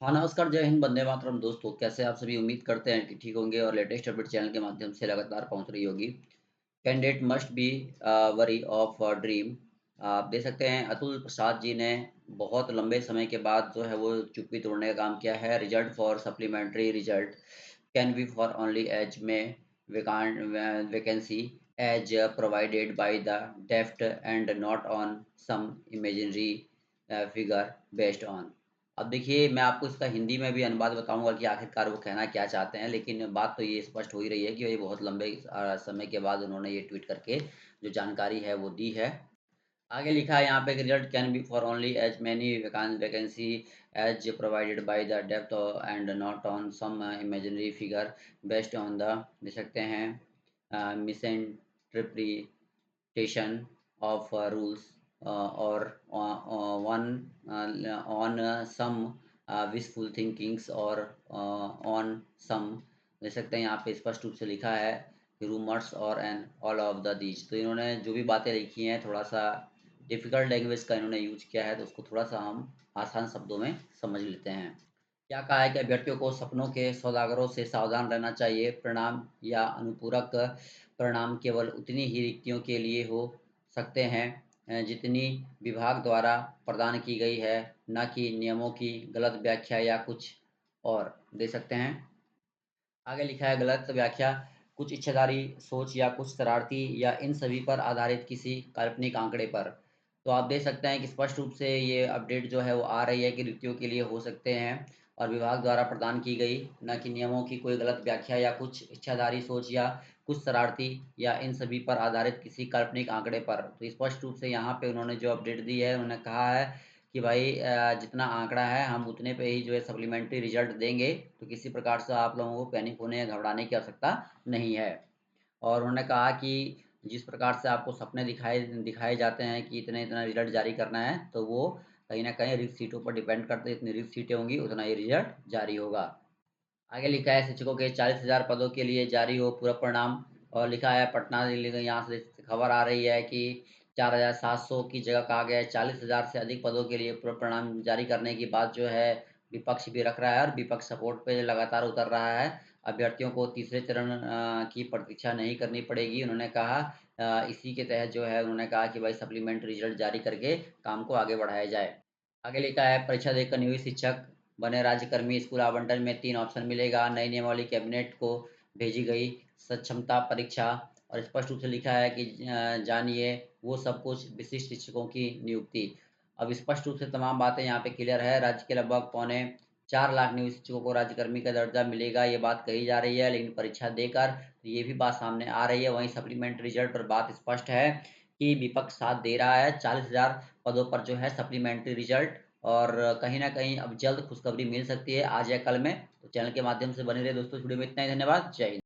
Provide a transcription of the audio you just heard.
हाँ, नमस्कार, जय हिंद, वंदे मातरम दोस्तों, कैसे आप सभी? उम्मीद करते हैं कि ठीक होंगे और लेटेस्ट अपडेट चैनल के माध्यम से लगातार पहुंच रही होगी। Candidate must be worry of dream. आप देख सकते हैं अतुल प्रसाद जी ने बहुत लंबे समय के बाद जो है वो चुप्पी तोड़ने का काम किया है। Result for supplementary result can be for only as में vacancy as provided by the deft and not on some imaginary figure based on. अब देखिए, मैं आपको इसका हिंदी में भी अनुवाद बताऊँगा कि आखिरकार वो कहना क्या चाहते हैं, लेकिन बात तो ये स्पष्ट हो ही रही है कि ये बहुत लंबे समय के बाद उन्होंने ये ट्वीट करके जो जानकारी है वो दी है। आगे लिखा है यहाँ पे कि result can be for only as many vacancy as provided by the depth and not on some imaginary figure based on the देख सकते हैं मिसइंटरप्रिटेशन of rules or one on some wishful thinkings or on some देख सकते हैं यहाँ पे स्पष्ट रूप से लिखा है रूमर्स और and all of the these. तो इन्होंने जो भी बातें लिखी हैं थोड़ा सा डिफ़िकल्ट लैंग्वेज का इन्होंने यूज किया है, तो उसको थोड़ा सा हम आसान शब्दों में समझ लेते हैं। क्या कहा है कि अभ्यर्थियों को सपनों के सौदागरों से सावधान रहना चाहिए। परिणाम या अनुपूरक परिणाम केवल उतनी ही रिक्तियों के लिए हो सकते हैं जितनी विभाग द्वारा प्रदान की गई है, न कि नियमों की गलत व्याख्या या कुछ और। दे सकते हैं आगे लिखा है गलत व्याख्या कुछ इच्छाधारी सोच या कुछ शरारती या इन सभी पर आधारित किसी काल्पनिक आंकड़े पर। तो आप देख सकते हैं कि स्पष्ट रूप से ये अपडेट जो है वो आ रही है कि रिक्तियों के लिए हो सकते हैं और विभाग द्वारा प्रदान की गई, न कि नियमों की कोई गलत व्याख्या या कुछ इच्छाधारी सोच या कुछ शरारती या इन सभी पर आधारित किसी काल्पनिक आंकड़े पर। तो स्पष्ट रूप से यहाँ पे उन्होंने जो अपडेट दी है, उन्होंने कहा है कि भाई जितना आंकड़ा है हम उतने पे ही जो है सप्लीमेंट्री रिजल्ट देंगे, तो किसी प्रकार से आप लोगों को पैनिक होने या घबराने की आवश्यकता नहीं है। और उन्होंने कहा कि जिस प्रकार से आपको सपने दिखाए दिखाए जाते हैं कि इतने इतना रिजल्ट जारी करना है, तो वो कहीं ना कहीं रिक्त सीटों पर डिपेंड करते हैं। इतनी रिक्त सीटें होंगी उतना ही रिजल्ट जारी होगा। आगे लिखा है शिक्षकों के 40,000 पदों के लिए जारी हो पूरा परिणाम। और लिखा है पटना जिले का, यहाँ से खबर आ रही है कि 4,700 की जगह कहा गया है 40,000 से अधिक पदों के लिए पूरा परिणाम जारी करने की बात जो है विपक्ष भी रख रहा है और विपक्ष सपोर्ट पे लगातार उतर रहा है। अभ्यर्थियों को तीसरे चरण की प्रतीक्षा नहीं करनी पड़ेगी, उन्होंने कहा। इसी के तहत जो है उन्होंने कहा कि भाई सप्लीमेंट्री रिजल्ट जारी करके काम को आगे बढ़ाया जाए। आगे लिखा है परीक्षा देकर नियोजित शिक्षक बने राज्यकर्मी स्कूल आवंटन में 3 ऑप्शन मिलेगा। नई नियमावली कैबिनेट को भेजी गई सक्षमता परीक्षा। और स्पष्ट रूप से लिखा है कि जानिए वो सब कुछ विशिष्ट शिक्षकों की नियुक्ति। अब स्पष्ट रूप से तमाम बातें यहाँ पे क्लियर है। राज्य के लगभग पौने 4 लाख नियोजित शिक्षकों को राज्यकर्मी का दर्जा मिलेगा, ये बात कही जा रही है, लेकिन परीक्षा देकर तो ये भी बात सामने आ रही है। वहीं सप्लीमेंट्री रिजल्ट पर बात स्पष्ट है कि विपक्ष साथ दे रहा है। 40,000 पदों पर जो है सप्लीमेंट्री रिजल्ट, और कहीं न कहीं अब जल्द खुशखबरी मिल सकती है आज या कल में। तो चैनल के माध्यम से बने रहिए दोस्तों, इस वीडियो में इतना ही। धन्यवाद, जय हिंद।